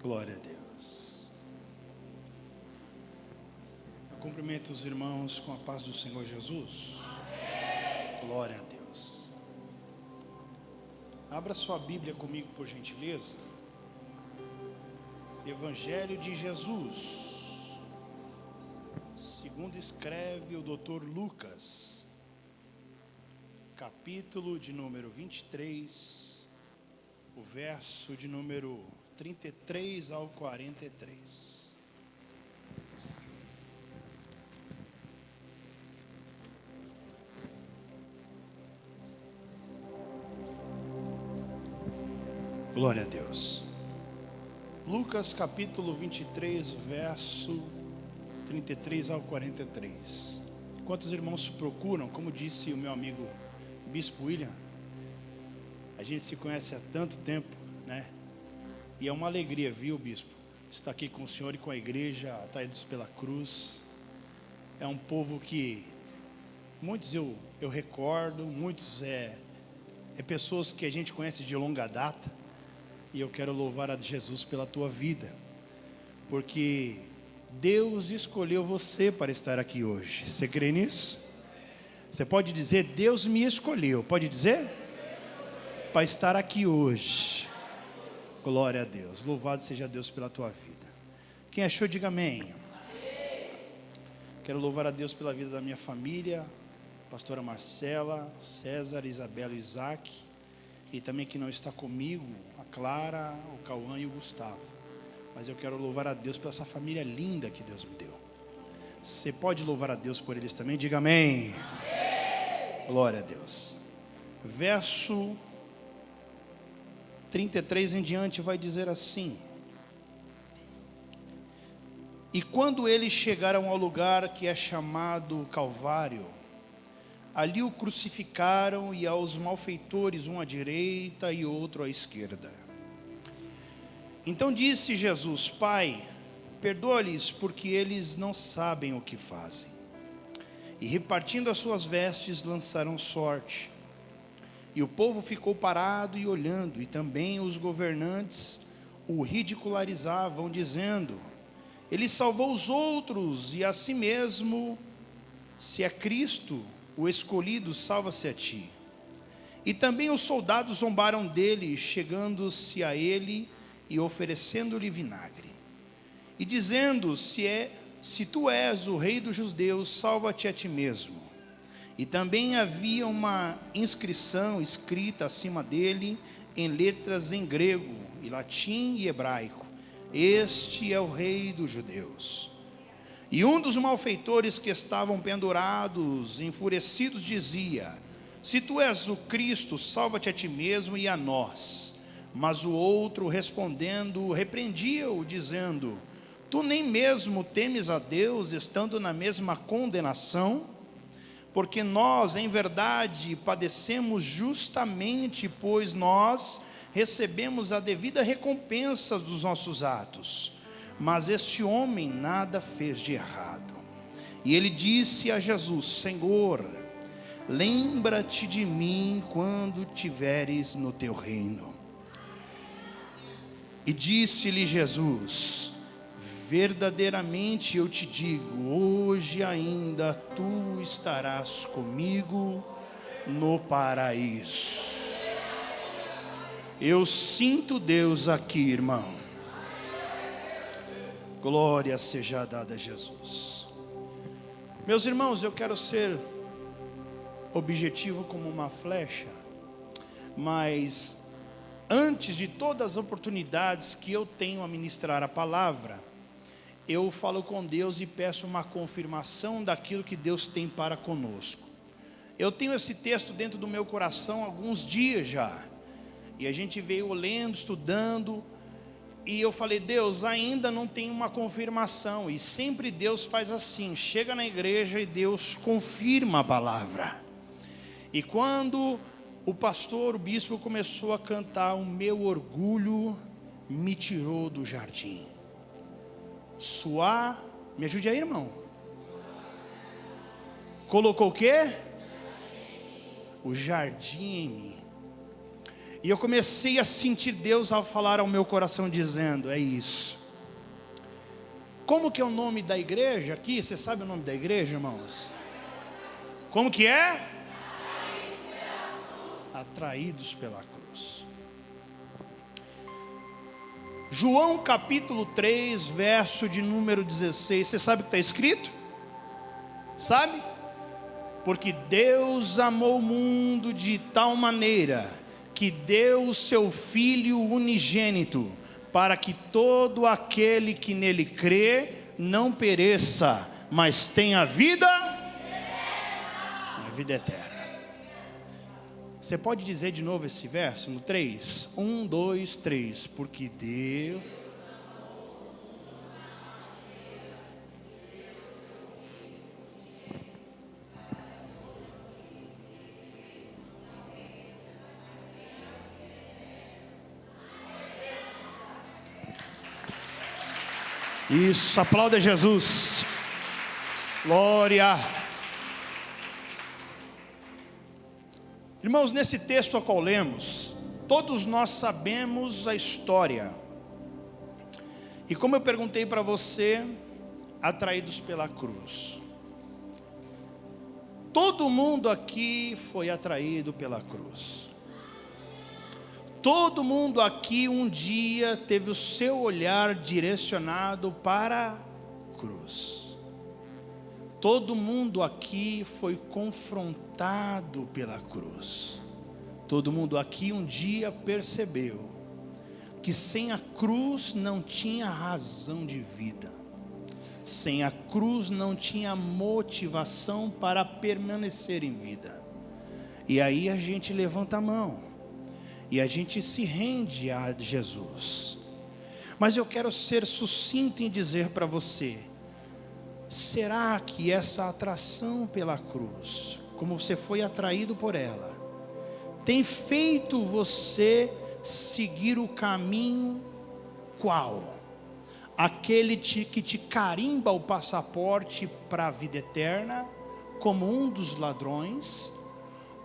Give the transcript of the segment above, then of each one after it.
Glória a Deus. Eu cumprimento os irmãos com a paz do Senhor Jesus. Glória a Deus. Abra sua Bíblia comigo, por gentileza. Evangelho de Jesus, segundo escreve o Dr. Lucas, capítulo de número 23, o verso de número 33 ao 43. Glória a Deus. Lucas capítulo 23, verso 33 ao 43. Quantos irmãos procuram? Como disse o meu amigo Bispo William, a gente se conhece há tanto tempo, né? E é uma alegria, viu, bispo, estar aqui com o senhor e com a igreja, atraídos pela cruz. É um povo que muitos eu recordo, muitos é pessoas que a gente conhece de longa data. E eu quero louvar a Jesus pela tua vida, porque Deus escolheu você para estar aqui hoje. Você crê nisso? Você pode dizer: Deus me escolheu. Pode dizer? Para estar aqui hoje. Glória a Deus. Louvado seja Deus pela tua vida. Quem achou, diga amém. Quero louvar a Deus pela vida da minha família, pastora Marcela, César, Isabela, Isaac, e também que não está comigo, a Clara, o Cauã e o Gustavo. Mas eu quero louvar a Deus pela essa família linda que Deus me deu. Você pode louvar a Deus por eles também? Diga amém. Glória a Deus. Verso 33 em diante vai dizer assim: E quando eles chegaram ao lugar que é chamado Calvário, ali o crucificaram e aos malfeitores, um à direita e outro à esquerda. Então disse Jesus: Pai, perdoa-lhes, porque eles não sabem o que fazem. E repartindo as suas vestes, lançaram sorte. E o povo ficou parado e olhando, e também os governantes o ridicularizavam, dizendo: Ele salvou os outros, e a si mesmo, se é Cristo, o escolhido, salva-se a ti. E também os soldados zombaram dele, chegando-se a ele e oferecendo-lhe vinagre, e dizendo: se tu és o rei dos judeus, salva-te a ti mesmo. E também havia uma inscrição escrita acima dele, em letras em grego, e latim e hebraico: Este é o rei dos judeus. E um dos malfeitores que estavam pendurados, enfurecidos, dizia: Se tu és o Cristo, salva-te a ti mesmo e a nós. Mas o outro, respondendo, repreendia-o, dizendo: Tu nem mesmo temes a Deus, estando na mesma condenação? Porque nós, em verdade, padecemos justamente, pois nós recebemos a devida recompensa dos nossos atos. Mas este homem nada fez de errado. E ele disse a Jesus: Senhor, lembra-te de mim quando tiveres no teu reino. E disse-lhe Jesus: Verdadeiramente eu te digo, hoje ainda tu estarás comigo no paraíso. Eu sinto Deus aqui, irmão. Glória seja dada a Jesus. Meus irmãos, eu quero ser objetivo como uma flecha, mas antes de todas as oportunidades que eu tenho a ministrar a palavra, eu falo com Deus e peço uma confirmação daquilo que Deus tem para conosco. Eu tenho esse texto dentro do meu coração há alguns dias já, e a gente veio lendo, estudando, e eu falei: Deus, ainda não tem uma confirmação. E sempre Deus faz assim, chega na igreja e Deus confirma a palavra. E quando o pastor, o bispo começou a cantar, o meu orgulho me tirou do jardim. Suar, me ajude aí, irmão. Colocou o quê? O jardim em mim. E eu comecei a sentir Deus ao falar ao meu coração dizendo: é isso. Como que é o nome da igreja aqui? Você sabe o nome da igreja, irmãos? Como que é? Atraídos pela cruz. João capítulo 3, verso de número 16. Você sabe o que está escrito? Sabe? Porque Deus amou o mundo de tal maneira que deu o seu Filho unigênito, para que todo aquele que nele crê não pereça, mas tenha vida eterna. A vida eterna. Você pode dizer de novo esse verso no 3? 1, 2, 3. Porque Deus... Isso, aplauda Jesus. Glória. Irmãos, nesse texto a qual lemos, todos nós sabemos a história. E como eu perguntei para você, atraídos pela cruz. Todo mundo aqui foi atraído pela cruz. Todo mundo aqui um dia teve o seu olhar direcionado para a cruz. Todo mundo aqui foi confrontado pela cruz. Todo mundo aqui um dia percebeu que sem a cruz não tinha razão de vida. Sem a cruz não tinha motivação para permanecer em vida. E aí a gente levanta a mão. E a gente se rende a Jesus. Mas eu quero ser sucinto em dizer para você: será que essa atração pela cruz, como você foi atraído por ela, tem feito você seguir o caminho qual? Aquele que te carimba o passaporte para a vida eterna, como um dos ladrões?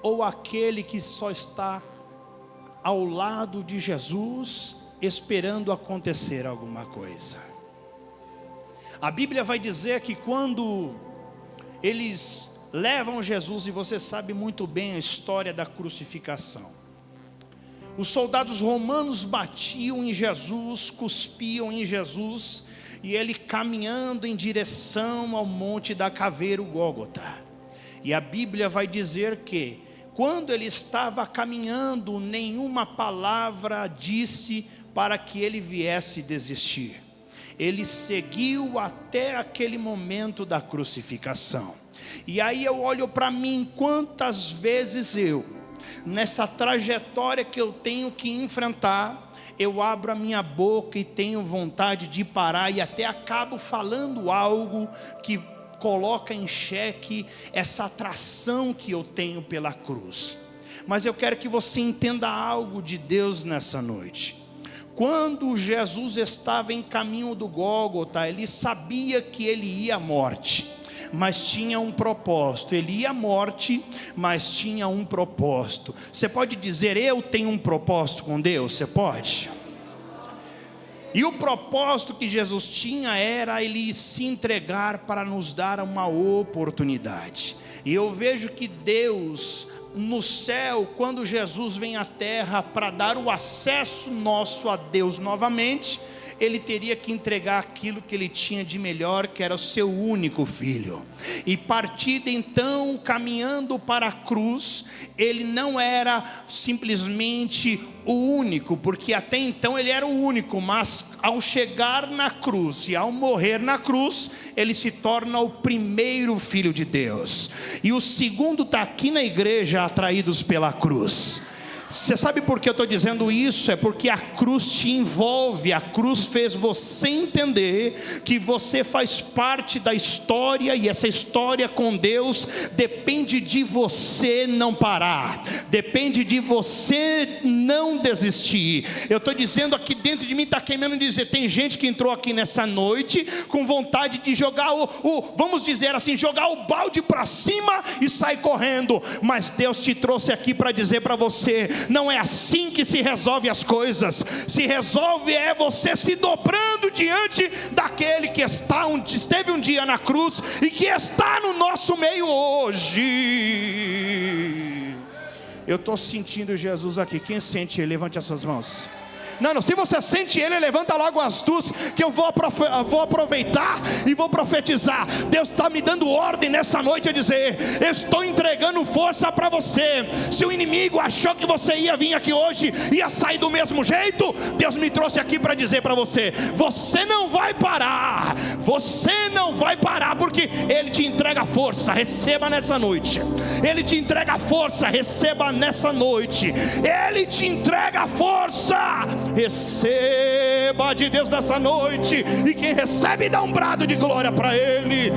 Ou aquele que só está ao lado de Jesus, esperando acontecer alguma coisa? A Bíblia vai dizer que quando eles levam Jesus, e você sabe muito bem a história da crucificação, os soldados romanos batiam em Jesus, cuspiam em Jesus, e ele caminhando em direção ao monte da caveira, o Gólgota. E a Bíblia vai dizer que quando ele estava caminhando, nenhuma palavra disse para que ele viesse desistir. Ele seguiu até aquele momento da crucificação. E aí eu olho para mim, quantas vezes eu, nessa trajetória que eu tenho que enfrentar, eu abro a minha boca e tenho vontade de parar e até acabo falando algo que coloca em xeque essa atração que eu tenho pela cruz. Mas eu quero que você entenda algo de Deus nessa noite. Quando Jesus estava em caminho do Gólgota, ele sabia que ele ia à morte, mas tinha um propósito. Ele ia à morte, mas tinha um propósito. Você pode dizer: eu tenho um propósito com Deus? Você pode? E o propósito que Jesus tinha era ele se entregar para nos dar uma oportunidade. E eu vejo que Deus, no céu, quando Jesus vem à terra para dar o acesso nosso a Deus novamente, ele teria que entregar aquilo que ele tinha de melhor, que era o seu único filho. E partido então, caminhando para a cruz, ele não era simplesmente o único, porque até então ele era o único, mas ao chegar na cruz e ao morrer na cruz, ele se torna o primeiro filho de Deus. E o segundo está aqui na igreja, atraídos pela cruz. Você sabe por que eu estou dizendo isso? É porque a cruz te envolve. A cruz fez você entender que você faz parte da história, e essa história com Deus depende de você não parar, depende de você não desistir. Eu estou dizendo aqui dentro de mim, está queimando dizer, tem gente que entrou aqui nessa noite com vontade de jogar vamos dizer assim, jogar o balde para cima e sair correndo, mas Deus te trouxe aqui para dizer para você: Não é assim que se resolve as coisas. Se resolve é você se dobrando diante daquele que esteve um dia na cruz e que está no nosso meio hoje. Eu estou sentindo Jesus aqui. Quem sente Ele? Levante as suas mãos. Não, se você sente Ele, levanta logo as duas, que eu vou aproveitar e vou profetizar. Deus está me dando ordem nessa noite a dizer: estou entregando força para você. Se o inimigo achou que você ia vir aqui hoje, ia sair do mesmo jeito, Deus me trouxe aqui para dizer para você: você não vai parar, você não vai parar, porque Ele te entrega força. Receba nessa noite. Ele te entrega força, receba nessa noite. Ele te entrega força. Receba de Deus nessa noite. E quem recebe dá um brado de glória para Ele.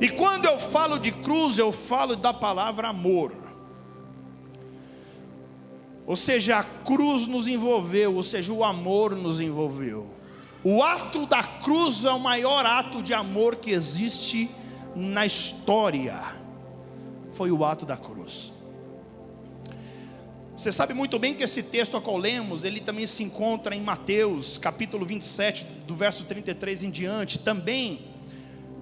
E quando eu falo de cruz, eu falo da palavra amor. Ou seja, a cruz nos envolveu, ou seja, o amor nos envolveu. O ato da cruz é o maior ato de amor que existe na história. Foi o ato da cruz. Você sabe muito bem que esse texto a qual lemos, ele também se encontra em Mateus, capítulo 27, do verso 33 em diante. Também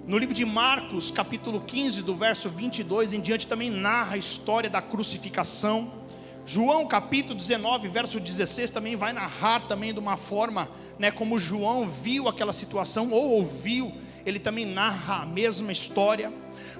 no livro de Marcos, capítulo 15, do verso 22 em diante, também narra a história da crucificação. João capítulo 19, verso 16 também vai narrar também de uma forma, como João viu aquela situação ou ouviu, ele também narra a mesma história.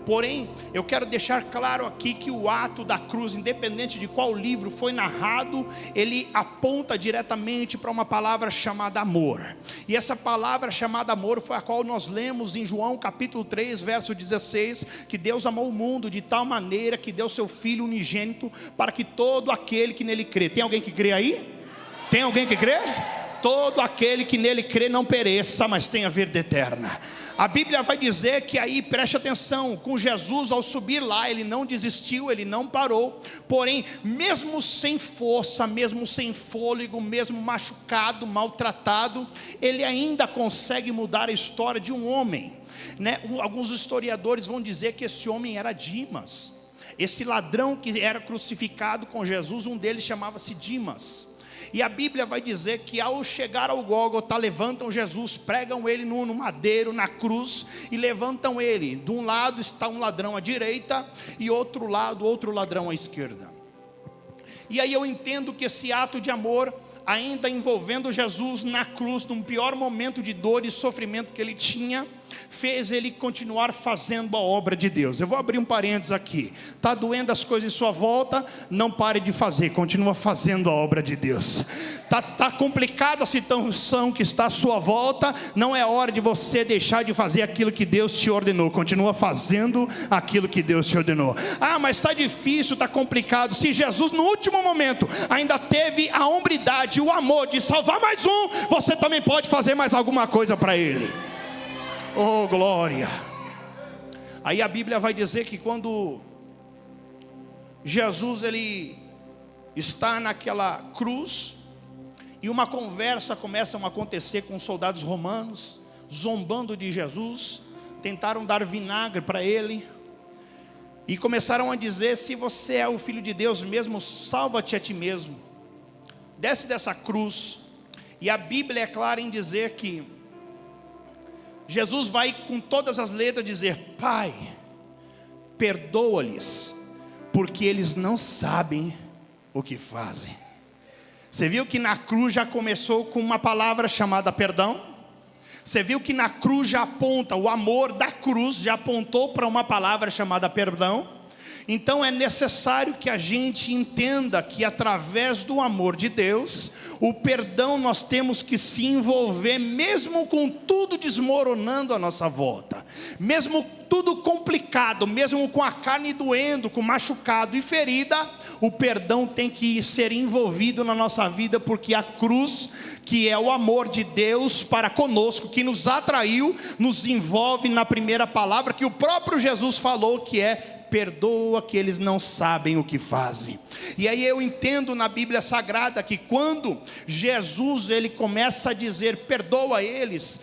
Porém, eu quero deixar claro aqui que o ato da cruz, independente de qual livro foi narrado, ele aponta diretamente para uma palavra chamada amor. E essa palavra chamada amor foi a qual nós lemos em João capítulo 3, verso 16, que Deus amou o mundo de tal maneira que deu seu Filho unigênito para que todo aquele que nele crê. Tem alguém que crê aí? Tem alguém que crê? Todo aquele que nele crê não pereça, mas tenha vida eterna. A Bíblia vai dizer que aí, preste atenção, com Jesus ao subir lá, ele não desistiu, ele não parou. Porém, mesmo sem força, mesmo sem fôlego, mesmo machucado, maltratado, ele ainda consegue mudar a história de um homem, Alguns historiadores vão dizer que esse homem era Dimas. Esse ladrão que era crucificado com Jesus, um deles chamava-se Dimas. E a Bíblia vai dizer que ao chegar ao Gólgota, levantam Jesus, pregam ele no madeiro, na cruz, e levantam ele. De um lado está um ladrão à direita, e outro lado, outro ladrão à esquerda. E aí eu entendo que esse ato de amor, ainda envolvendo Jesus na cruz, num pior momento de dor e sofrimento que ele tinha, fez ele continuar fazendo a obra de Deus. Eu vou abrir um parênteses aqui. Está doendo as coisas em sua volta? Não pare de fazer, continua fazendo a obra de Deus. Está complicada a situação que está à sua volta? Não é hora de você deixar de fazer aquilo que Deus te ordenou. Continua fazendo aquilo que Deus te ordenou. Mas está difícil, está complicado. Se Jesus no último momento ainda teve a hombridade, o amor de salvar mais um, você também pode fazer mais alguma coisa para Ele. Oh, glória. Aí a Bíblia vai dizer que quando Jesus ele está naquela cruz, e uma conversa começa a acontecer com os soldados romanos, zombando de Jesus, tentaram dar vinagre para ele, e começaram a dizer: se você é o Filho de Deus mesmo, salva-te a ti mesmo, desce dessa cruz. E a Bíblia é clara em dizer que Jesus vai com todas as letras dizer: Pai, perdoa-lhes, porque eles não sabem o que fazem. Você viu que na cruz já começou com uma palavra chamada perdão? Você viu que na cruz já aponta, o amor da cruz já apontou para uma palavra chamada perdão? Então é necessário que a gente entenda que através do amor de Deus, o perdão nós temos que se envolver, mesmo com tudo desmoronando à nossa volta, mesmo tudo complicado, mesmo com a carne doendo, com machucado e ferida, o perdão tem que ser envolvido na nossa vida, porque a cruz, que é o amor de Deus para conosco, que nos atraiu, nos envolve na primeira palavra que o próprio Jesus falou, que é: perdoa que eles não sabem o que fazem. E aí eu entendo na Bíblia Sagrada que quando Jesus ele começa a dizer perdoa eles,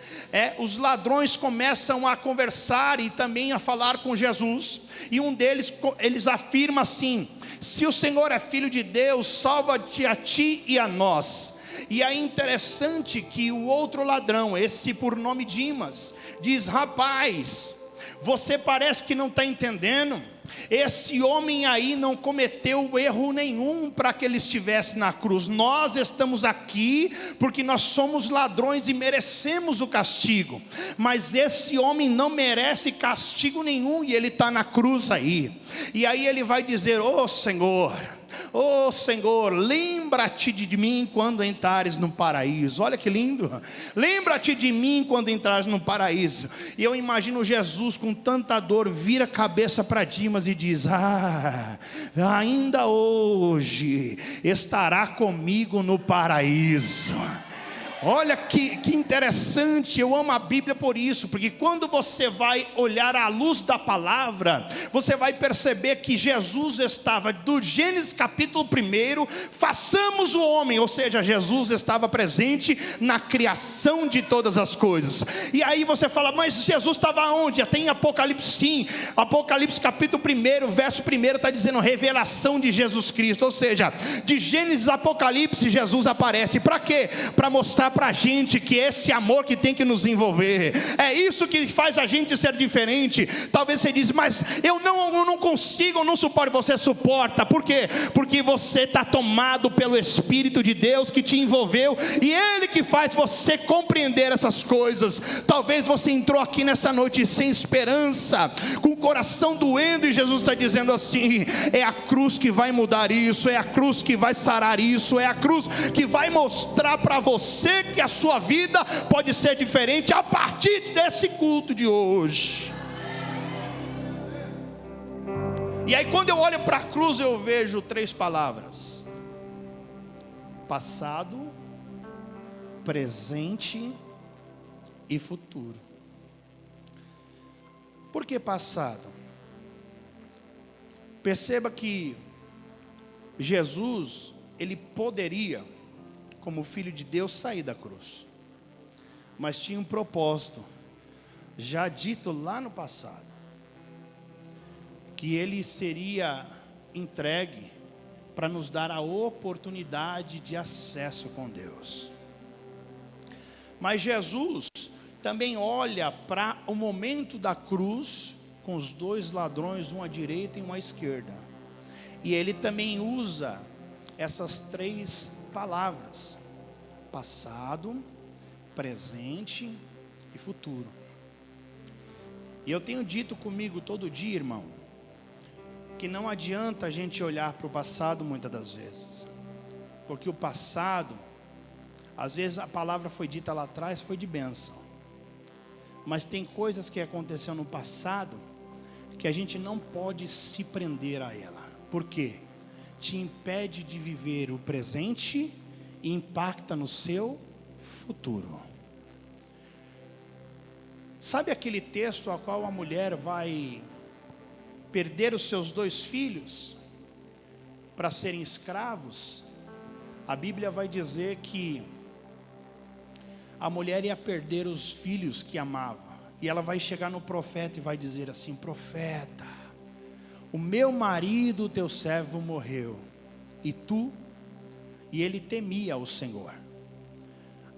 os ladrões começam a conversar e também a falar com Jesus, e um deles eles afirma assim: se o Senhor é filho de Deus, salva-te a ti e a nós. E é interessante que o outro ladrão, esse por nome Dimas, diz: rapaz, você parece que não está entendendo. Esse homem aí não cometeu erro nenhum para que ele estivesse na cruz. Nós estamos aqui porque nós somos ladrões e merecemos o castigo, mas esse homem não merece castigo nenhum e ele está na cruz aí. E aí ele vai dizer: ô Senhor, lembra-te de mim quando entrares no paraíso. Olha que lindo. Lembra-te de mim quando entrares no paraíso. E eu imagino Jesus com tanta dor, vira a cabeça para Dimas e diz: ainda hoje estará comigo no paraíso. Olha que interessante, eu amo a Bíblia por isso, porque quando você vai olhar à luz da palavra, você vai perceber que Jesus estava, do Gênesis capítulo 1, façamos o homem, ou seja, Jesus estava presente na criação de todas as coisas. E aí você fala: mas Jesus estava onde? Até em Apocalipse, sim, Apocalipse capítulo 1, verso 1 está dizendo revelação de Jesus Cristo, ou seja, de Gênesis a Apocalipse Jesus aparece, para quê? Para mostrar para a gente que esse amor que tem que nos envolver, é isso que faz a gente ser diferente. Talvez você diz: mas eu não consigo, eu não suporto. Você suporta, por quê? Porque você está tomado pelo Espírito de Deus que te envolveu, e Ele que faz você compreender essas coisas. Talvez você entrou aqui nessa noite sem esperança, com o coração doendo, e Jesus está dizendo assim: é a cruz que vai mudar isso, é a cruz que vai sarar isso, é a cruz que vai mostrar para você que a sua vida pode ser diferente a partir desse culto de hoje. E aí quando eu olho para a cruz, eu vejo 3 palavras: passado, presente e futuro. Por que passado? Perceba que Jesus, ele poderia, como filho de Deus, sair da cruz, mas tinha um propósito já dito lá no passado, que ele seria entregue para nos dar a oportunidade de acesso com Deus. Mas Jesus também olha para o momento da cruz, com os 2 ladrões, um à direita e um à esquerda, e ele também usa essas 3 palavras: passado, presente e futuro. E eu tenho dito comigo todo dia, irmão, que não adianta a gente olhar para o passado muitas das vezes, porque o passado, às vezes a palavra foi dita lá atrás, foi de bênção, mas tem coisas que aconteceram no passado que a gente não pode se prender a ela. Por quê? Te impede de viver o presente e impacta no seu futuro. Sabe aquele texto a qual a mulher vai perder os seus 2 filhos para serem escravos? A Bíblia vai dizer que a mulher ia perder os filhos que amava, e ela vai chegar no profeta e vai dizer assim: profeta, o meu marido, o teu servo, morreu, e tu? E ele temia o Senhor.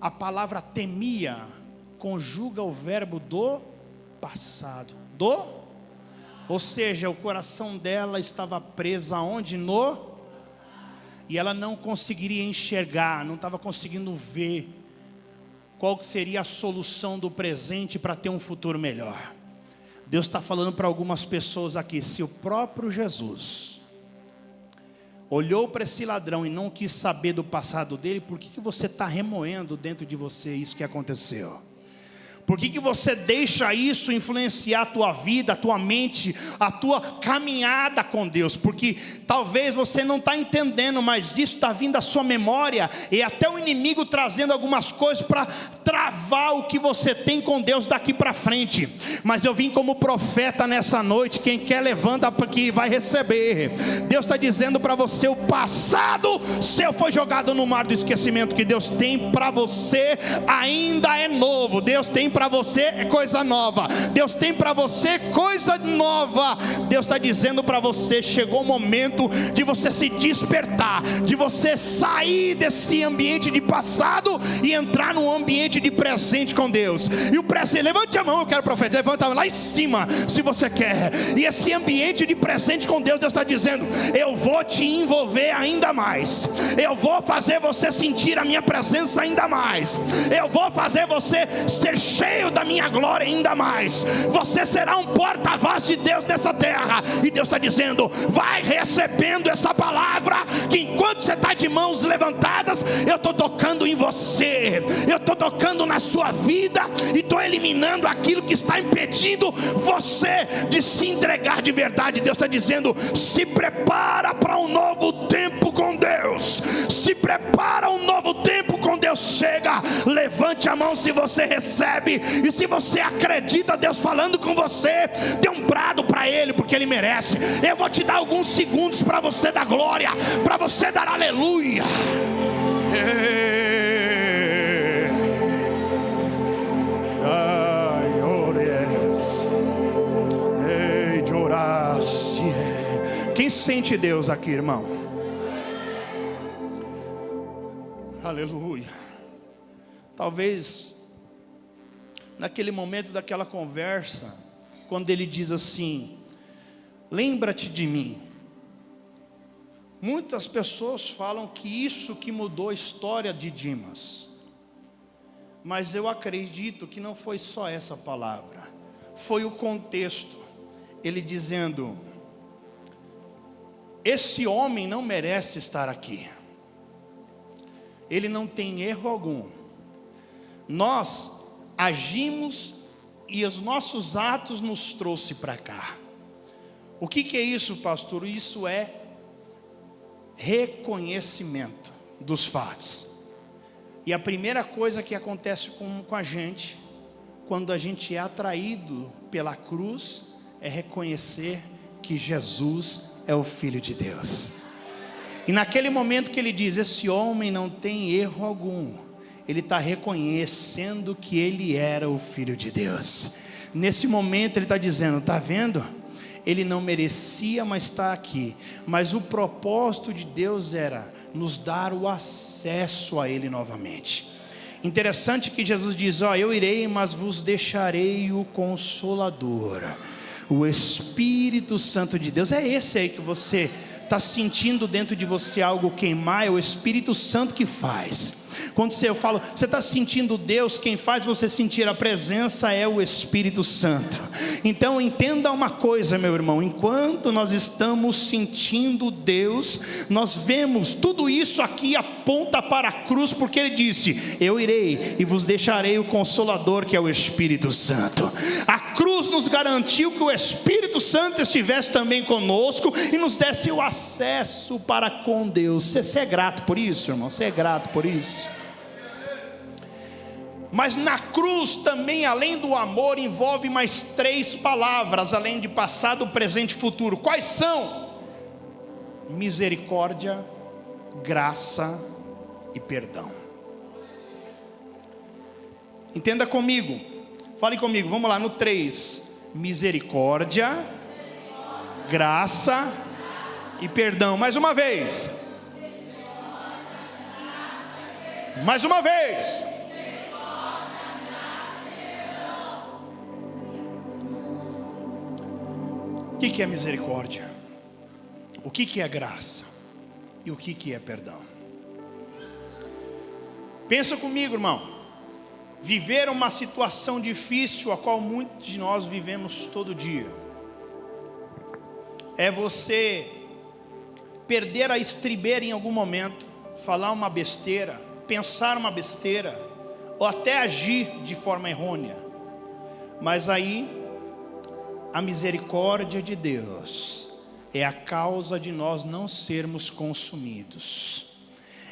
A palavra temia conjuga o verbo do passado, ou seja, o coração dela estava preso aonde? E ela não conseguiria enxergar, não estava conseguindo ver qual que seria a solução do presente para ter um futuro melhor. Deus está falando para algumas pessoas aqui: se o próprio Jesus olhou para esse ladrão e não quis saber do passado dele, por que você está remoendo dentro de você isso que aconteceu? Por que você deixa isso influenciar a tua vida, a tua mente, a tua caminhada com Deus? Porque talvez você não está entendendo, mas isso está vindo à sua memória, e até o inimigo trazendo algumas coisas para travar o que você tem com Deus daqui para frente. Mas eu vim como profeta nessa noite. Quem quer levanta, porque vai receber. Deus está dizendo para você: o passado seu foi jogado no mar do esquecimento. Que Deus tem para você ainda é novo. Deus tem para você coisa nova. Deus tem para você coisa nova. Deus está dizendo para você: chegou o momento de você se despertar, de você sair desse ambiente de passado e entrar num ambiente de presente com Deus. E o presente, levante a mão, eu quero profetizar, levanta lá em cima se você quer. E esse ambiente de presente com Deus, Deus está dizendo: eu vou te envolver ainda mais, eu vou fazer você sentir a minha presença ainda mais, eu vou fazer você ser cheio da minha glória ainda mais. Você será um porta-voz de Deus nessa terra. E Deus está dizendo: vai recebendo essa palavra, que enquanto você está de mãos levantadas, eu estou tocando em você, eu estou tocando na sua vida, e estou eliminando aquilo que está impedindo você de se entregar de verdade. Deus está dizendo: se prepara para um novo tempo com Deus, se prepara um novo tempo com Deus. Chega, levante a mão se você recebe, e se você acredita Deus falando com você, dê um brado para Ele, porque Ele merece. Eu vou te dar alguns segundos para você dar glória, para você dar aleluia. Quem sente Deus aqui, irmão? Aleluia. Talvez naquele momento daquela conversa, quando ele diz assim: lembra-te de mim. Muitas pessoas falam que isso que mudou a história de Dimas, mas eu acredito que não foi só essa palavra, foi o contexto. Ele dizendo: esse homem não merece estar aqui, ele não tem erro algum. Nós agimos e os nossos atos nos trouxe para cá. O que é isso, pastor? Isso é reconhecimento dos fatos. E a primeira coisa que acontece com a gente, quando a gente é atraído pela cruz, é reconhecer que Jesus é o Filho de Deus. E naquele momento que ele diz: esse homem não tem erro algum, ele está reconhecendo que ele era o Filho de Deus. Nesse momento ele está dizendo: está vendo? Ele não merecia, mas está aqui. Mas o propósito de Deus era nos dar o acesso a Ele novamente. Interessante que Jesus diz: ó, eu irei, mas vos deixarei o Consolador, o Espírito Santo de Deus. É esse aí que você está sentindo dentro de você algo queimar, é o Espírito Santo que faz. Quando eu falo, você está sentindo Deus, quem faz você sentir a presença é o Espírito Santo. Então entenda uma coisa, meu irmão: enquanto nós estamos sentindo Deus, nós vemos tudo isso aqui aponta para a cruz, porque Ele disse: eu irei e vos deixarei o Consolador, que é o Espírito Santo. A cruz nos garantiu que o Espírito Santo estivesse também conosco e nos desse o acesso para com Deus. Você é grato por isso, irmão? Você é grato por isso? Mas na cruz também, além do amor, envolve mais 3 palavras, além de passado, presente e futuro. Quais são? Misericórdia, graça e perdão. Entenda comigo, fale comigo, vamos lá no 3. Misericórdia, graça e perdão. Mais uma vez. Mais uma vez. O que é misericórdia? O que é graça? E o que é perdão? Pensa comigo, irmão. Viver uma situação difícil, a qual muitos de nós vivemos todo dia, é você perder a estribeira em algum momento, falar uma besteira, pensar uma besteira, ou até agir de forma errônea. Mas aí, a misericórdia de Deus é a causa de nós não sermos consumidos.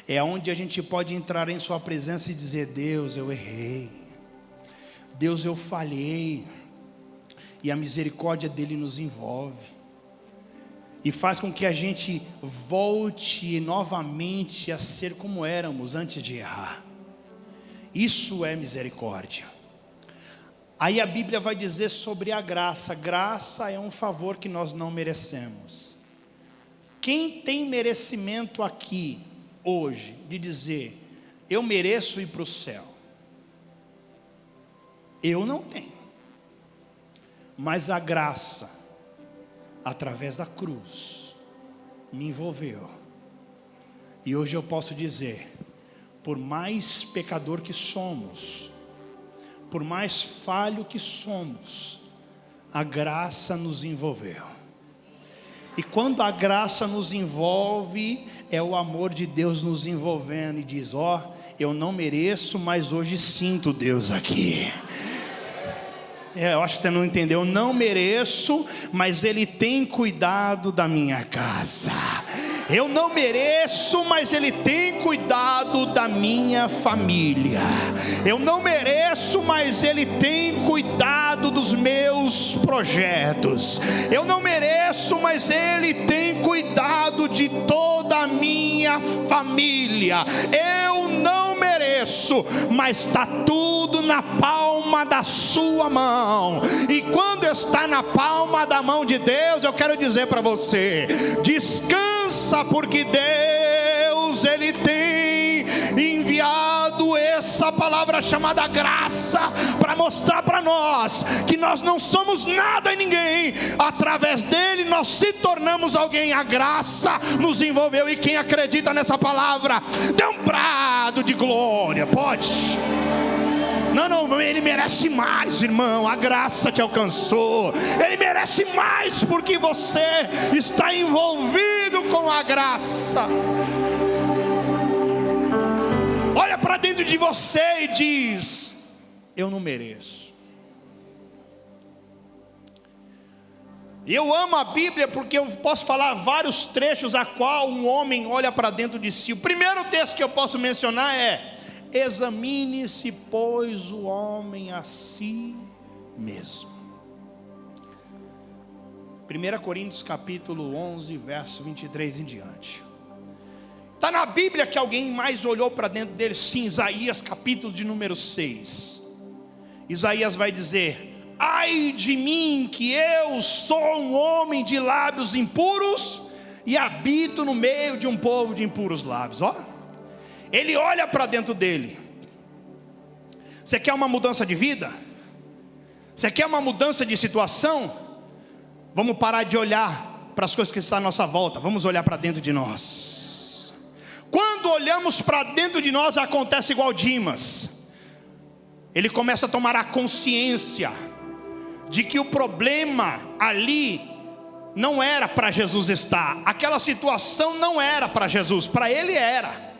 É onde a gente pode entrar em sua presença e dizer: Deus, eu errei. Deus, eu falhei. E a misericórdia dele nos envolve e faz com que a gente volte novamente a ser como éramos antes de errar. Isso é misericórdia. Aí a Bíblia vai dizer sobre a graça. Graça é um favor que nós não merecemos. Quem tem merecimento aqui hoje de dizer: eu mereço ir para o céu? Eu não tenho. Mas a graça, através da cruz, me envolveu. E hoje eu posso dizer: por mais pecador que somos, por mais falho que somos, a graça nos envolveu. E quando a graça nos envolve, é o amor de Deus nos envolvendo e diz: ó, eu não mereço, mas hoje sinto Deus aqui. Eu acho que você não entendeu. Eu não mereço, mas Ele tem cuidado da minha casa. Eu não mereço, mas Ele tem cuidado da minha família. Eu não mereço, mas Ele tem cuidado dos meus projetos. Eu não mereço, mas Ele tem cuidado de toda a minha família. Eu não mereço, mas está tudo na palma da sua mão. E quando está na palma da mão de Deus, eu quero dizer para você: descansa, porque Deus, Ele tem enviado essa palavra chamada graça para mostrar para nós que nós não somos nada e ninguém. Através dele nós se tornamos alguém. A graça nos envolveu. E quem acredita nessa palavra, dê um brado de glória. Pode? Não, Ele merece mais, irmão. A graça te alcançou. Ele merece mais porque você está envolvido com a graça. Olha para dentro de você e diz: eu não mereço. E eu amo a Bíblia porque eu posso falar vários trechos a qual um homem olha para dentro de si. O primeiro texto que eu posso mencionar é: examine-se, pois, o homem a si mesmo. 1 Coríntios capítulo 11, verso 23 em diante. Está na Bíblia que alguém mais olhou para dentro dele? Sim, Isaías capítulo de número 6. Isaías vai dizer: ai de mim, que eu sou um homem de lábios impuros e habito no meio de um povo de impuros lábios. Ó, ele olha para dentro dele. Você quer uma mudança de vida? Você quer uma mudança de situação? Vamos parar de olhar para as coisas que estão à nossa volta. Vamos olhar para dentro de nós. Quando olhamos para dentro de nós, acontece igual Dimas. Ele começa a tomar a consciência de que o problema ali não era para Jesus estar. Aquela situação não era para Jesus, para ele era.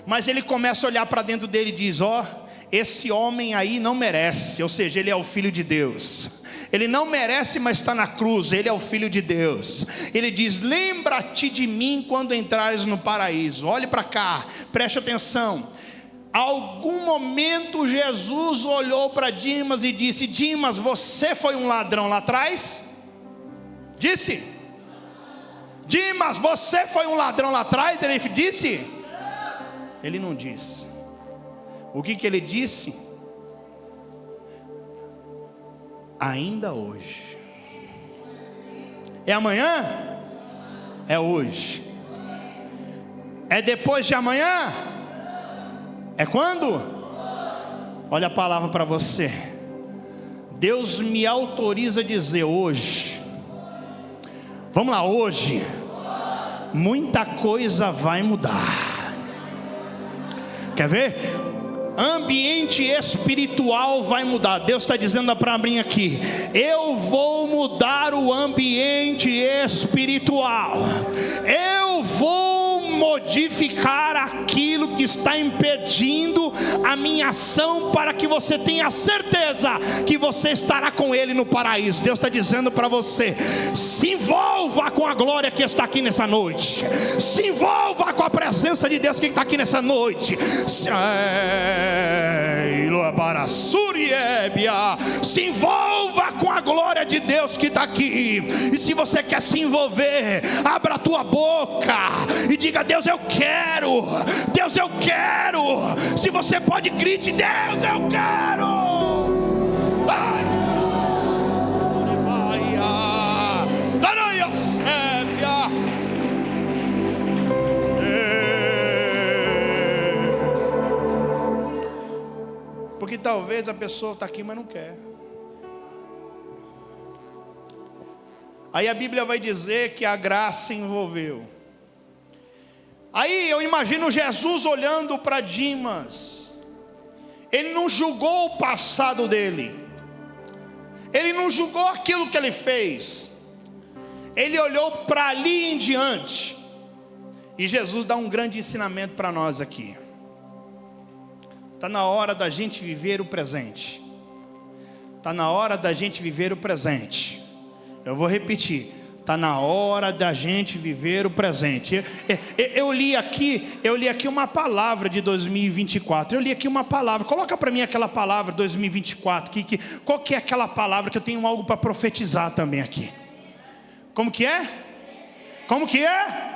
Mas ele começa a olhar para dentro dele e diz: ó, esse homem aí não merece. Ou seja, ele é o Filho de Deus. Ele não merece, mas está na cruz. Ele é o Filho de Deus. Ele diz: lembra-te de mim quando entrares no paraíso. Olhe para cá, preste atenção. Algum momento Jesus olhou para Dimas e disse: Dimas, você foi um ladrão lá atrás? Disse? Dimas, você foi um ladrão lá atrás? Ele disse? Ele não disse. O que ele disse? Ainda hoje. É amanhã? É hoje. É depois de amanhã? É quando? Olha a palavra para você. Deus me autoriza a dizer hoje. Vamos lá, hoje. Muita coisa vai mudar. Quer ver? Ambiente espiritual vai mudar. Deus está dizendo para mim aqui: eu vou mudar o ambiente espiritual. Eu vou modificar aquilo que está impedindo a minha ação, para que você tenha certeza que você estará com Ele no paraíso. Deus está dizendo para você: se envolva com a glória que está aqui nessa noite, se envolva com a presença de Deus que está aqui nessa noite. Se envolva com a glória de Deus que está aqui. E se você quer se envolver, abra a tua boca e diga: Deus, eu quero. Deus, eu quero. Se você pode, grite: Deus, eu quero. Porque talvez a pessoa está aqui, mas não quer. Aí a Bíblia vai dizer que a graça envolveu. Aí eu imagino Jesus olhando para Dimas. Ele não julgou o passado dele, ele não julgou aquilo que ele fez, ele olhou para ali em diante. E Jesus dá um grande ensinamento para nós aqui. Está na hora da gente viver o presente. Está na hora da gente viver o presente. Eu vou repetir: está na hora da gente viver o presente. Eu li aqui uma palavra de 2024. Eu li aqui uma palavra. Coloca para mim aquela palavra 2024. Qual que é aquela palavra, que eu tenho algo para profetizar também aqui? Como que é? Como que é?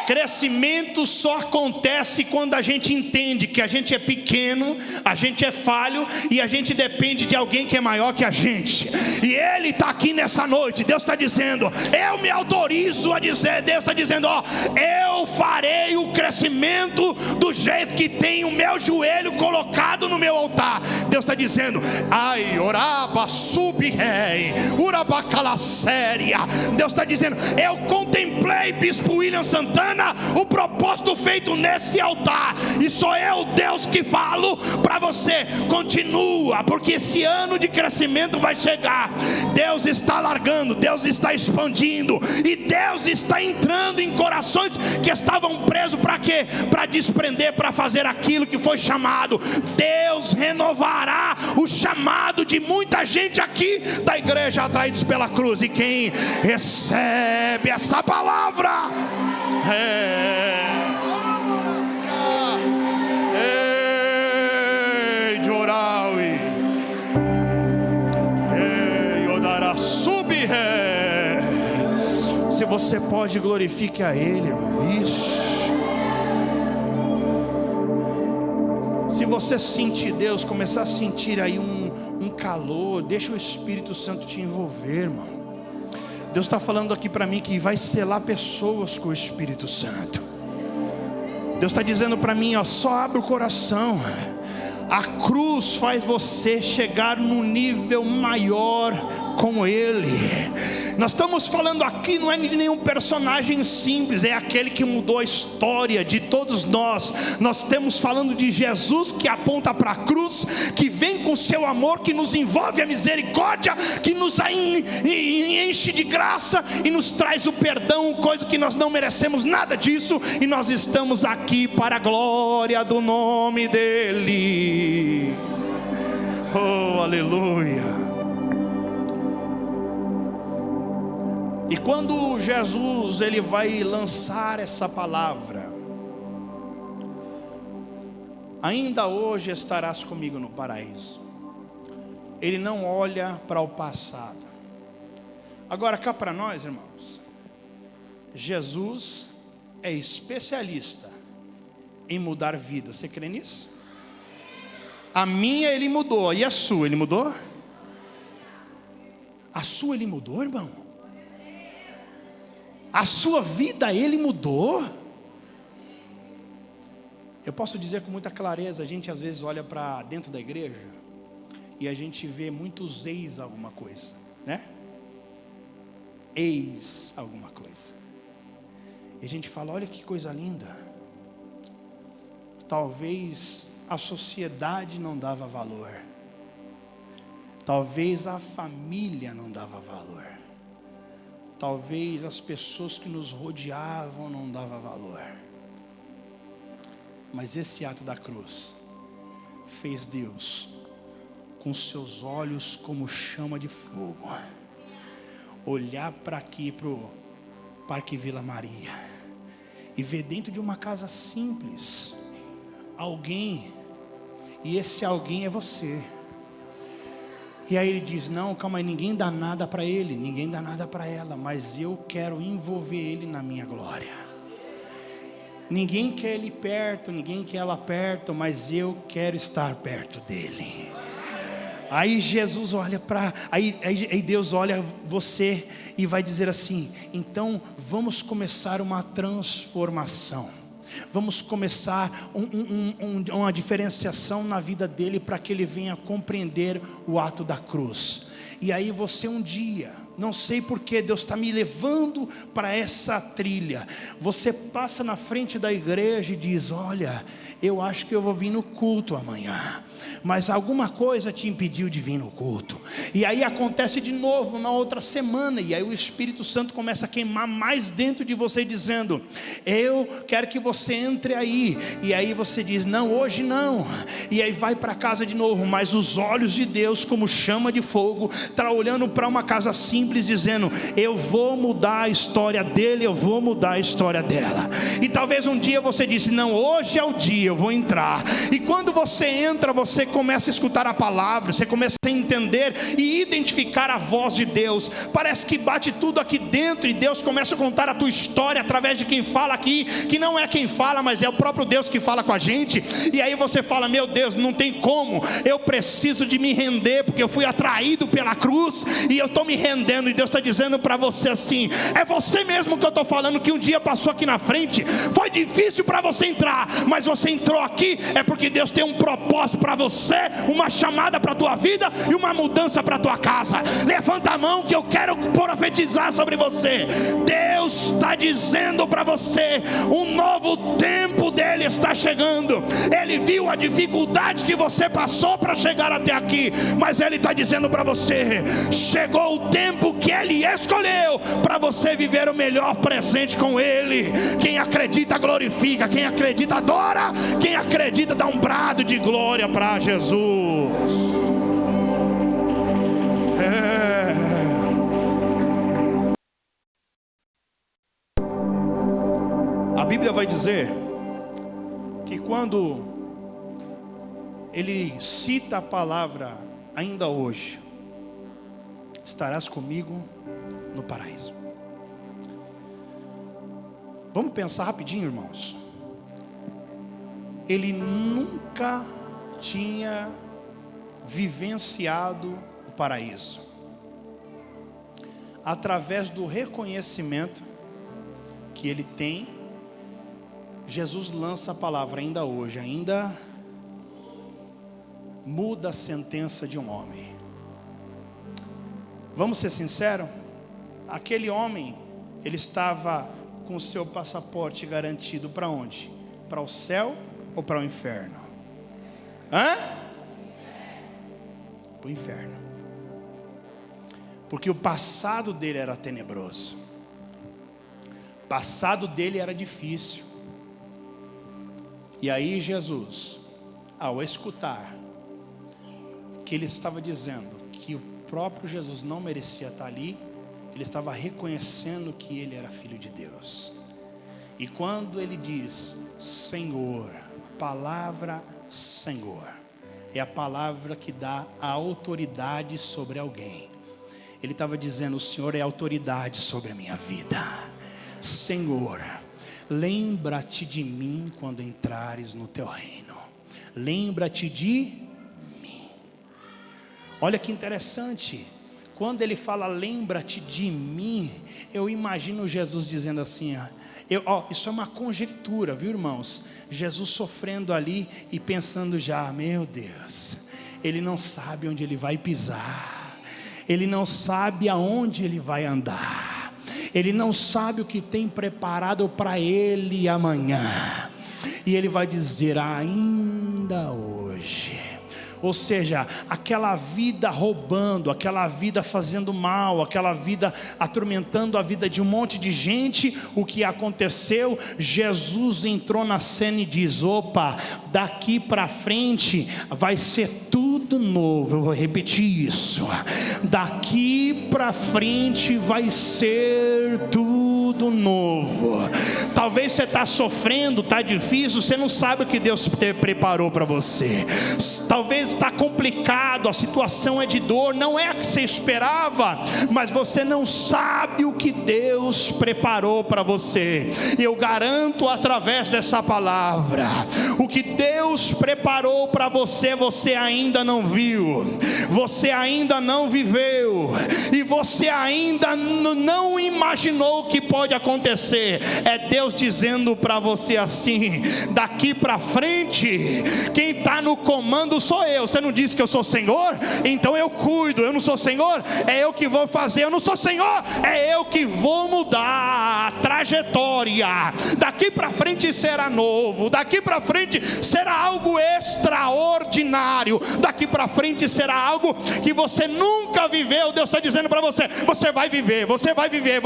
Crescimento só acontece quando a gente entende que a gente é pequeno, a gente é falho e a gente depende de alguém que é maior que a gente. E Ele está aqui nessa noite. Deus está dizendo: eu me autorizo a dizer. Deus está dizendo: ó, eu farei o crescimento do jeito que tem o meu joelho colocado no meu altar. Deus está dizendo: ai, oraba, subi-rei, urabacalacéria. Deus está dizendo: eu contemplei, Bispo William Santana, o propósito feito nesse altar, e sou eu, Deus, que falo para você: continua, porque esse ano de crescimento vai chegar. Deus está largando, Deus está expandindo, e Deus está entrando em corações que estavam presos. Para quê? Para desprender, para fazer aquilo que foi chamado. Deus renovará o chamado de muita gente aqui da igreja Atraídos pela Cruz. E quem recebe essa palavra, se você pode, glorifique a Ele, irmão. Isso. Se você sentir Deus, começar a sentir aí um calor, deixa o Espírito Santo te envolver, irmão. Deus está falando aqui para mim que vai selar pessoas com o Espírito Santo. Deus está dizendo para mim, ó, só abre o coração. A cruz faz você chegar num nível maior com Ele. Nós estamos falando aqui, não é de nenhum personagem simples, é aquele que mudou a história de todos nós. Nós estamos falando de Jesus, que aponta para a cruz, que vem com seu amor, que nos envolve a misericórdia, que nos enche de graça e nos traz o perdão, coisa que nós não merecemos nada disso, e nós estamos aqui para a glória do nome dEle. Oh, aleluia. E quando Jesus ele vai lançar essa palavra: ainda hoje estarás comigo no paraíso. Ele não olha para o passado. Agora cá para nós, irmãos, Jesus é especialista em mudar vidas. Você crê nisso? A minha Ele mudou, e a sua Ele mudou? A sua Ele mudou, irmão? A sua vida Ele mudou? Eu posso dizer com muita clareza, a gente às vezes olha para dentro da igreja e a gente vê muitos ex alguma coisa, né? Ex alguma coisa. E a gente fala: olha que coisa linda. Talvez a sociedade não dava valor. Talvez a família não dava valor. Talvez as pessoas que nos rodeavam não davam valor. Mas esse ato da cruz fez Deus, com seus olhos como chama de fogo, olhar para aqui, para o Parque Vila Maria, e ver dentro de uma casa simples alguém, e esse alguém é você. E aí ele diz: não, calma aí, ninguém dá nada para ele, ninguém dá nada para ela, mas eu quero envolver ele na minha glória. Ninguém quer ele perto, ninguém quer ela perto, mas eu quero estar perto dele. Aí Jesus olha para, aí Deus olha você e vai dizer assim: então vamos começar uma transformação. Vamos começar uma diferenciação na vida dele, para que ele venha compreender o ato da cruz. E aí você um dia, não sei porque Deus está me levando para essa trilha, você passa na frente da igreja e diz: olha, eu acho que eu vou vir no culto amanhã, mas alguma coisa te impediu de vir no culto. E aí acontece de novo na outra semana, e aí o Espírito Santo começa a queimar mais dentro de você, dizendo: eu quero que você entre aí. E aí você diz: não, hoje não. E aí vai para casa de novo, mas os olhos de Deus, como chama de fogo, está olhando para uma casa simples, dizendo: eu vou mudar a história dele, eu vou mudar a história dela. E talvez um dia você disse: não, hoje é o dia, eu vou entrar. E quando você entra, você começa a escutar a palavra, você começa a entender e identificar a voz de Deus. Parece que bate tudo aqui dentro, e Deus começa a contar a tua história através de quem fala aqui, que não é quem fala, mas é o próprio Deus que fala com a gente. E aí você fala: meu Deus, não tem como, eu preciso de me render, porque eu fui atraído pela cruz e eu estou me rendendo. E Deus está dizendo para você assim: é você mesmo que eu estou falando, que um dia passou aqui na frente, foi difícil para você entrar, mas você entrou aqui, é porque Deus tem um propósito para você, uma chamada para a tua vida e uma mudança para a tua casa. Levanta a mão que eu quero profetizar sobre você. Deus está dizendo para você: um novo tempo dele está chegando. Ele viu a dificuldade que você passou para chegar até aqui, mas ele está dizendo para você: chegou o tempo que ele escolheu para você viver o melhor presente com ele. Quem acredita glorifica, quem acredita adora, quem acredita dá um brado de glória para Jesus. A Bíblia vai dizer que quando ele cita a palavra ainda hoje, estarás comigo no paraíso. Vamos pensar rapidinho, irmãos. Ele nunca tinha vivenciado o paraíso. Através do reconhecimento que ele tem, Jesus lança a palavra ainda hoje, ainda muda a sentença de um homem. Vamos ser sinceros? Aquele homem, ele estava com o seu passaporte garantido para onde? Para o céu ou para o inferno? Para o inferno. Porque o passado dele era tenebroso, o passado dele era difícil. E aí Jesus, ao escutar que ele estava dizendo que o próprio Jesus não merecia estar ali, ele estava reconhecendo que ele era filho de Deus. E quando ele diz Senhor, a palavra Senhor é a palavra que dá a autoridade sobre alguém. Ele estava dizendo: o Senhor é autoridade sobre a minha vida. Senhor, lembra-te de mim quando entrares no teu reino. Lembra-te de mim. Olha que interessante. Quando ele fala lembra-te de mim, eu imagino Jesus dizendo assim, isso é uma conjectura, viu, irmãos? Jesus sofrendo ali e pensando já: meu Deus, ele não sabe onde ele vai pisar, ele não sabe aonde ele vai andar, ele não sabe o que tem preparado para ele amanhã. E ele vai dizer: ainda hoje Ou seja, aquela vida roubando, aquela vida fazendo mal, aquela vida atormentando a vida de um monte de gente. O que aconteceu? Jesus entrou na cena e diz: opa, daqui para frente vai ser tudo novo. Eu vou repetir isso: daqui para frente vai ser tudo novo. Talvez você está sofrendo, está difícil, você não sabe o que Deus preparou para você. Talvez está complicado, a situação é de dor, não é a que você esperava, mas você não sabe o que Deus preparou para você. Eu garanto através dessa palavra, o que Deus preparou para você, você ainda não viu, você ainda não viveu, e você ainda não imaginou o que pode acontecer. É Deus dizendo para você assim: daqui para frente, quem está no comando sou eu. Você não disse que eu sou Senhor? Então eu cuido. Eu não sou Senhor? É eu que vou fazer. Eu não sou Senhor? É eu que vou mudar a trajetória. Daqui para frente será novo. Daqui para frente será algo extraordinário. Daqui para frente será algo que você nunca viveu. Deus está dizendo para você: você vai viver, você vai viver.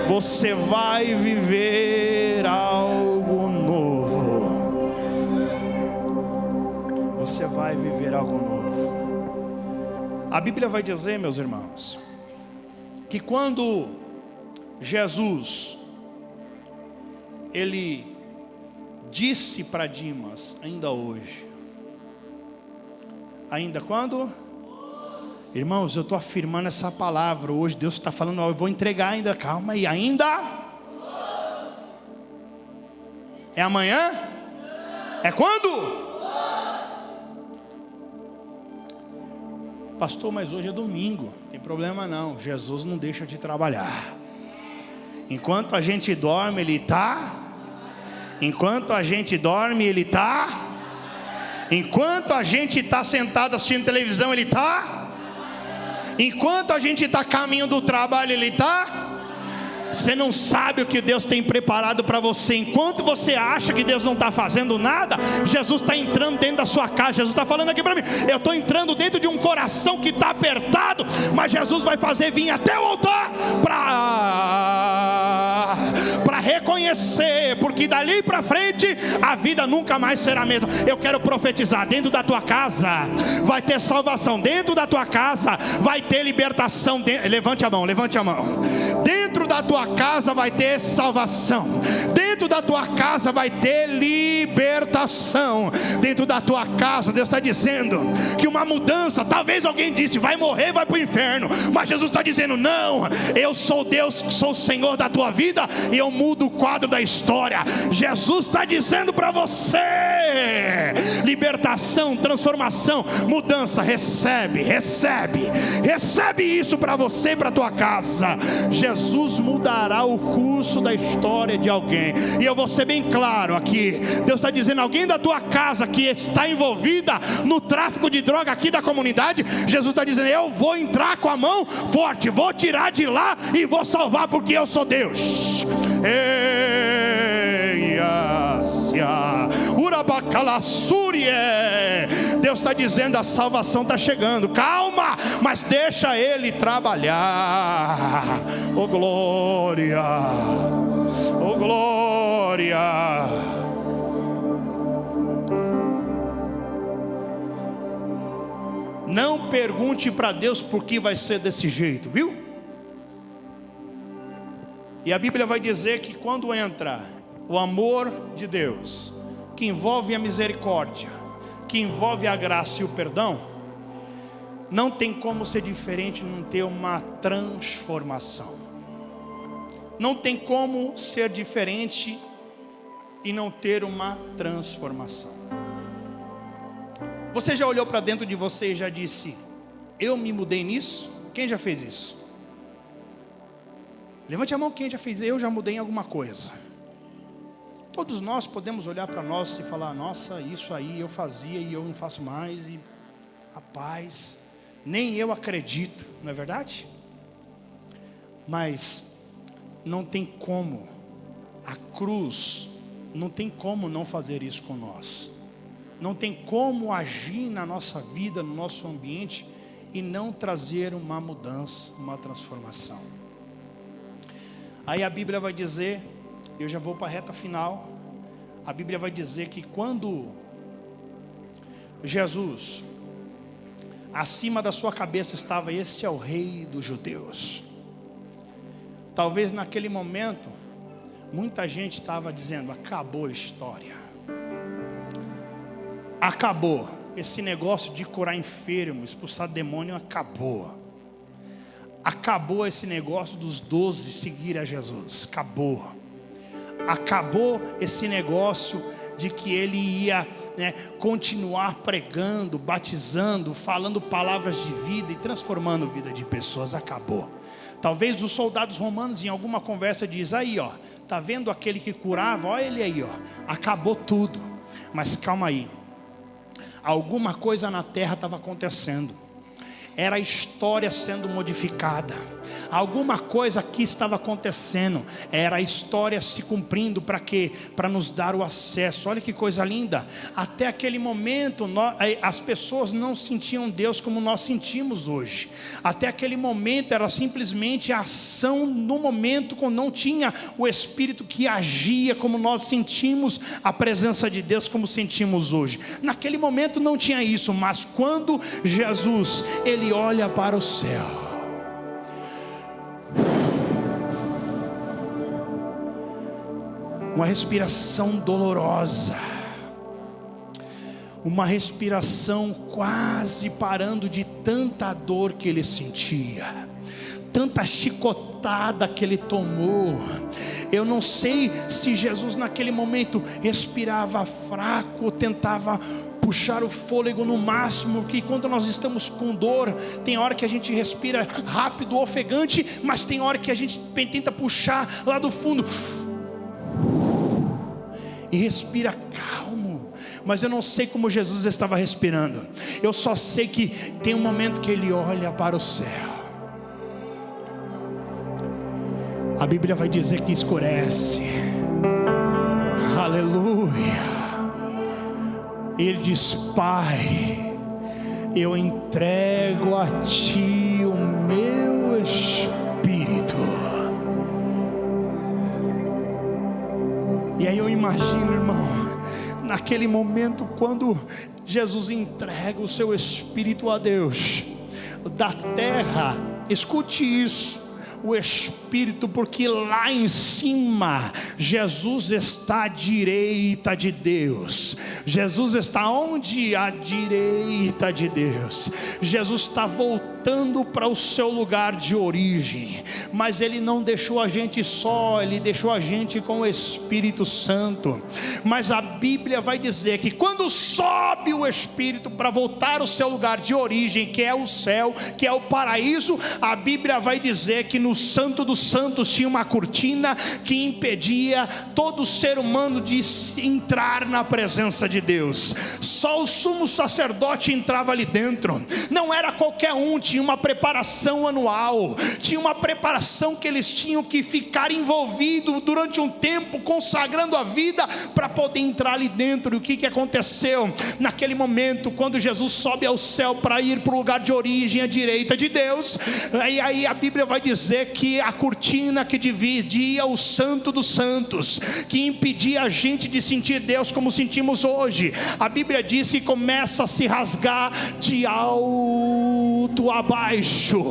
Você vai viver algo novo. Você vai viver algo novo. A Bíblia vai dizer, meus irmãos, que quando Jesus, ele disse para Dimas: ainda hoje. Ainda quando? Irmãos, eu estou afirmando essa palavra hoje. Deus está falando: ó, eu vou entregar ainda. Calma aí, ainda? É amanhã? É quando? Pastor, mas hoje é domingo. Não tem problema não, Jesus não deixa de trabalhar. Enquanto a gente dorme, Ele está. Enquanto a gente dorme, Ele está. Enquanto a gente está sentado assistindo televisão, Ele está. Enquanto a gente está caminho do trabalho, Ele está. Você não sabe o que Deus tem preparado para você. Enquanto você acha que Deus não está fazendo nada, Jesus está entrando dentro da sua casa. Jesus está falando aqui para mim: eu estou entrando dentro de um coração que está apertado, mas Jesus vai fazer vir até o altar para reconhecer, porque dali para frente a vida nunca mais será a mesma. Eu quero profetizar: dentro da tua casa vai ter salvação, dentro da tua casa vai ter libertação. Levante a mão, levante a mão. Dentro da tua casa vai ter salvação. Dentro da tua casa vai ter libertação. Dentro da tua casa, Deus está dizendo que uma mudança. Talvez alguém disse: vai morrer, vai para o inferno. Mas Jesus está dizendo: não, eu sou Deus, sou o Senhor da tua vida, e eu mudo o quadro da história. Jesus está dizendo para você: libertação, transformação, mudança. Recebe, recebe, recebe isso para você e para a tua casa. Jesus mudará o curso da história de alguém. E eu vou ser bem claro aqui: Deus está dizendo: alguém da tua casa que está envolvida no tráfico de droga aqui da comunidade, Jesus está dizendo: eu vou entrar com a mão forte, vou tirar de lá e vou salvar, porque eu sou Deus. Deus está dizendo: a salvação está chegando. Calma, mas deixa Ele trabalhar. Oh glória, oh glória. Não pergunte para Deus por que vai ser desse jeito, viu? E a Bíblia vai dizer que quando entra o amor de Deus, que envolve a misericórdia, que envolve a graça e o perdão, não tem como ser diferente, não ter uma transformação. Não tem como ser diferente e não ter uma transformação. Você já olhou para dentro de você e já disse: eu me mudei nisso? Quem já fez isso? Levante a mão quem já fez. Eu já mudei em alguma coisa. Todos nós podemos olhar para nós e falar: nossa, isso aí eu fazia e eu não faço mais. E rapaz, nem eu acredito, não é verdade? Mas não tem como, a cruz não tem como não fazer isso com nós. não tem como agir na nossa vida, no nosso ambiente, e não trazer uma mudança, uma transformação. Aí a Bíblia vai dizer, eu já vou para a reta final, a Bíblia vai dizer que quando Jesus, acima da sua cabeça estava: este é o rei dos judeus. Talvez naquele momento, muita gente estava dizendo: acabou a história. Acabou. Esse negócio de curar enfermo, expulsar demônio, acabou. Acabou esse negócio dos 12 seguir a Jesus. Acabou. Acabou esse negócio de que ele ia continuar pregando, batizando, falando palavras de vida e transformando a vida de pessoas. Acabou. Talvez os soldados romanos em alguma conversa diz: aí ó, tá vendo aquele que curava? Olha ele aí ó, acabou tudo. Mas calma aí, alguma coisa na terra estava acontecendo. Era a história sendo modificada. Alguma coisa aqui estava acontecendo. Era a história se cumprindo. Para quê? Para nos dar o acesso. Olha que coisa linda. Até aquele momento as pessoas não sentiam Deus como nós sentimos hoje. Até aquele momento era simplesmente a ação no momento, quando não tinha o Espírito que agia como nós sentimos a presença de Deus, como sentimos hoje. Naquele momento não tinha isso. Mas quando Jesus, ele olha para o céu, uma respiração dolorosa, uma respiração quase parando de tanta dor que ele sentia, tanta chicotada que ele tomou. Eu não sei se Jesus naquele momento respirava fraco, tentava puxar o fôlego no máximo, que quando nós estamos com dor, tem hora que a gente respira rápido, ofegante, mas tem hora que a gente tenta puxar lá do fundo e respira calmo. Mas eu não sei como Jesus estava respirando. Eu só sei que tem um momento que ele olha para o céu. A Bíblia vai dizer que escurece. Aleluia. Ele diz: Pai, eu entrego a Ti o meu espírito. E aí eu imagino, irmão, naquele momento quando Jesus entrega o seu espírito a Deus, da terra, escute isso, o Espírito, porque lá em cima Jesus está à direita de Deus. Jesus está onde? À direita de Deus. Jesus está voltando para o seu lugar de origem, mas Ele não deixou a gente só, Ele deixou a gente com o Espírito Santo. Mas a Bíblia vai dizer que quando sobe o Espírito para voltar ao seu lugar de origem, que é o céu, que é o paraíso, a Bíblia vai dizer que no Santo dos Santos tinha uma cortina que impedia todo ser humano de entrar na presença de Deus. Só o sumo sacerdote entrava ali dentro. Não era qualquer um, tinha uma preparação anual, tinha uma preparação que eles tinham que ficar envolvidos durante um tempo, consagrando a vida para poder entrar ali dentro. E o que aconteceu naquele momento, quando Jesus sobe ao céu para ir para o lugar de origem à direita de Deus? E aí a Bíblia vai dizer que a cortina que dividia o Santo dos Santos, que impedia a gente de sentir Deus como sentimos hoje, a Bíblia diz que começa a se rasgar de alto a baixo.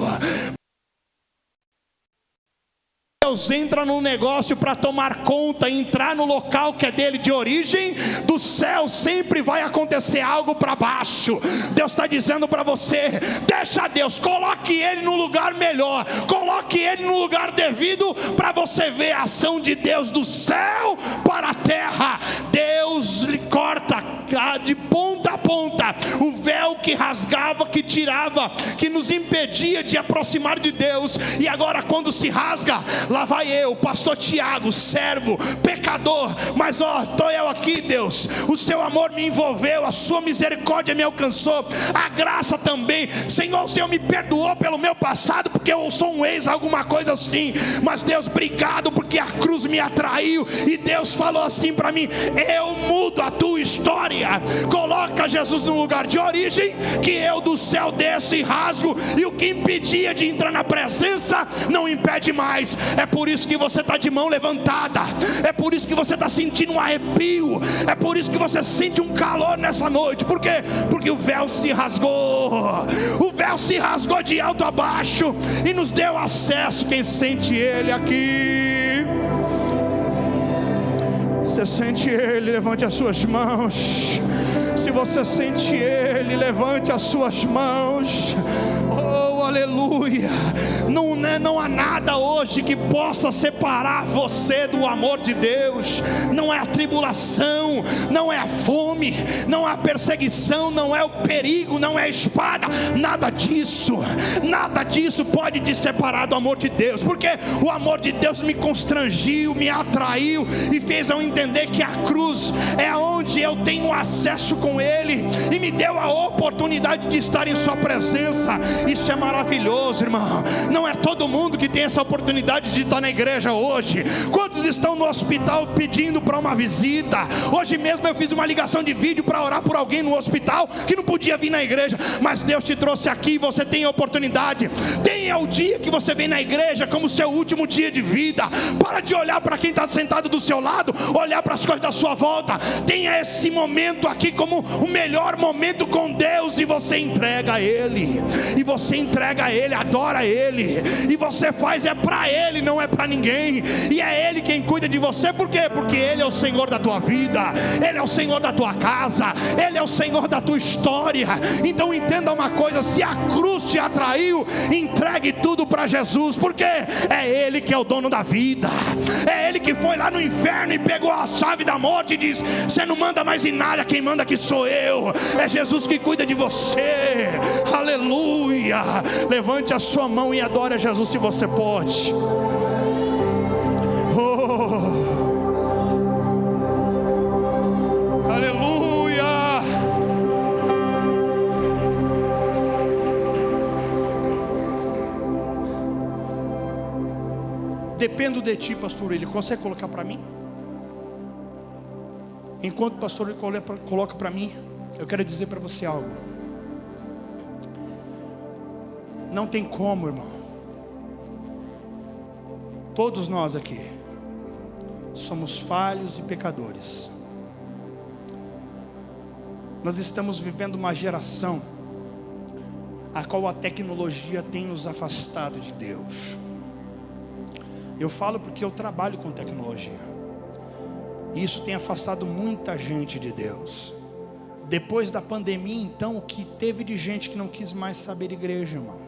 Deus entra num negócio para tomar conta, entrar no local que é dele de origem. Do céu sempre vai acontecer algo para baixo. Deus está dizendo para você: deixa Deus, coloque Ele no lugar melhor, coloque Ele no lugar devido, para você ver a ação de Deus do céu para a terra. Deus lhe corta de ponta a ponta o véu que rasgava, que tirava, que nos impedia de aproximar de Deus. E agora quando se rasga, lá vai eu, pastor Tiago, servo, pecador, mas estou eu aqui, Deus, o seu amor me envolveu, a sua misericórdia me alcançou, a graça também. Senhor, o Senhor me perdoou pelo meu passado, porque eu sou um ex, alguma coisa assim, mas Deus, obrigado, porque a cruz me atraiu, e Deus falou assim para mim: eu mudo a tua história. Coloca Jesus no lugar de origem, que eu do céu desço e rasgo, e o que impedia de entrar na presença não impede mais. É por isso que você está de mão levantada, é por isso que você está sentindo um arrepio, é por isso que você sente um calor nessa noite. Por quê? Porque o véu se rasgou, o véu se rasgou de alto a baixo e nos deu acesso. Quem sente Ele aqui? Você sente Ele? Levante as suas mãos. Se você sente Ele, levante as suas mãos. Oh, aleluia. Não há nada hoje que possa separar você do amor de Deus. Não é a tribulação, não é a fome, não é a perseguição, não é o perigo, não é a espada. Nada disso pode te separar do amor de Deus. Porque o amor de Deus me constrangiu, me atraiu e fez eu entender que a cruz é onde eu tenho acesso com Ele, e me deu a oportunidade de estar em sua presença. Isso é maravilhoso, irmão. Não é todo mundo que tem essa oportunidade de estar na igreja hoje. Quantos estão no hospital pedindo para uma visita? Hoje mesmo eu fiz uma ligação de vídeo para orar por alguém no hospital que não podia vir na igreja, mas Deus te trouxe aqui e você tem a oportunidade. Tenha o dia que você vem na igreja como seu último dia de vida. Para de olhar para quem está sentado do seu lado, olhar para as coisas da sua volta. Tenha esse momento aqui como o melhor momento com Deus, e você entrega a Ele, e você entrega a Ele, adora Ele, e você faz para Ele, não é para ninguém. E é Ele quem cuida de você. Por quê? Porque Ele é o Senhor da tua vida, Ele é o Senhor da tua casa, Ele é o Senhor da tua história. Então entenda uma coisa: se a cruz te atraiu, entregue tudo para Jesus, porque é Ele que é o dono da vida. É Ele que foi lá no inferno e pegou a chave da morte e diz: você não manda mais em nada, quem manda aqui sou eu. É Jesus que cuida de você. Aleluia. Levante a sua mão e adore a Jesus se você pode. Oh, aleluia. Dependo de ti, pastor. Ele consegue colocar para mim? Enquanto o pastor coloca para mim, eu quero dizer para você algo. Não tem como, irmão. Todos nós aqui somos falhos e pecadores. Nós estamos vivendo uma geração a qual a tecnologia tem nos afastado de Deus. Eu falo porque eu trabalho com tecnologia. E isso tem afastado muita gente de Deus. Depois da pandemia, então, o que teve de gente que não quis mais saber de igreja, irmão?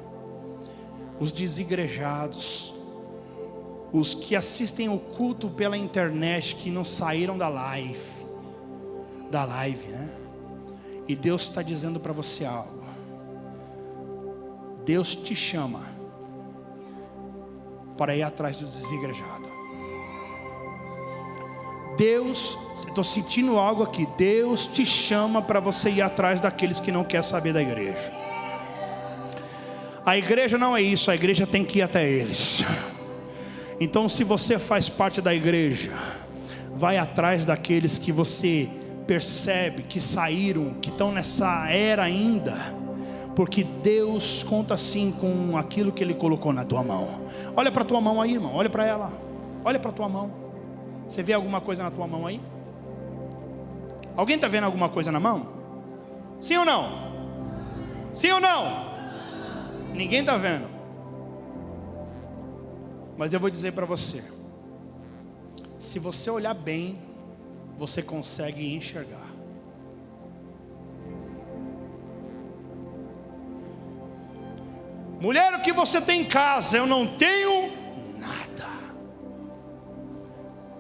Os desigrejados, os que assistem o culto pela internet, que não saíram da live, né? E Deus está dizendo para você algo. Deus te chama para ir atrás do desigrejado. Deus, estou sentindo algo aqui. Deus te chama para você ir atrás daqueles que não querem saber da igreja. A igreja não é isso, a igreja tem que ir até eles. Então, se você faz parte da igreja, vai atrás daqueles que você percebe que saíram, que estão nessa era ainda, porque Deus conta sim com aquilo que Ele colocou na tua mão. Olha para a tua mão aí, irmão, olha para ela, olha para a tua mão. Você vê alguma coisa na tua mão aí? Alguém está vendo alguma coisa na mão? Sim ou não? Sim ou não? Ninguém está vendo. Mas eu vou dizer para você: se você olhar bem, você consegue enxergar. Mulher, o que você tem em casa? Eu não tenho nada.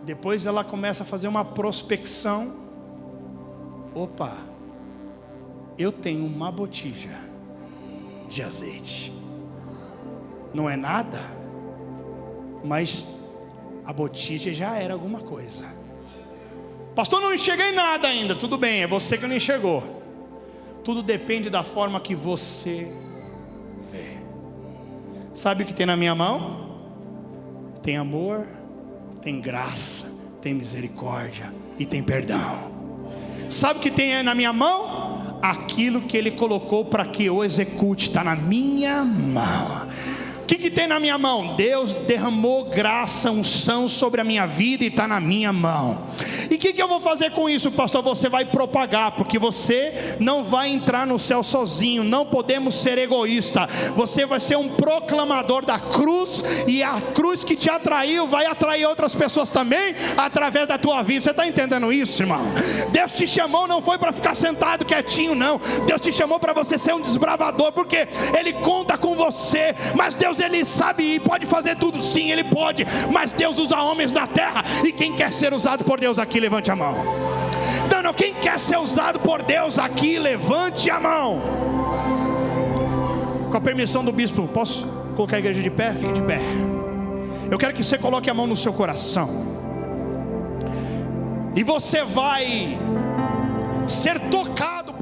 Depois ela começa a fazer uma prospecção. Opa, eu tenho uma botija de azeite. Não é nada, mas a botija já era alguma coisa. Pastor, não enxerguei nada ainda. Tudo bem, é você que não enxergou. Tudo depende da forma que você vê. Sabe o que tem na minha mão? Tem amor, tem graça, tem misericórdia e tem perdão. Sabe o que tem na minha mão? Aquilo que Ele colocou para que eu execute, está na minha mão. O que tem na minha mão? Deus derramou graça, unção sobre a minha vida e está na minha mão. E o que eu vou fazer com isso, pastor? Você vai propagar, porque você não vai entrar no céu sozinho. Não podemos ser egoístas. Você vai ser um proclamador da cruz, e a cruz que te atraiu vai atrair outras pessoas também através da tua vida. Você está entendendo isso, irmão? Deus te chamou, não foi para ficar sentado quietinho, não. Deus te chamou para você ser um desbravador, porque Ele conta com você. Mas Deus, Ele sabe e pode fazer tudo, sim, Ele pode. Mas Deus usa homens na terra, e quem quer ser usado por Deus aqui, levante a mão. Não, quem quer ser usado por Deus aqui, levante a mão. Com a permissão do bispo, posso colocar a igreja de pé? Fique de pé. Eu quero que você coloque a mão no seu coração, e você vai ser tocado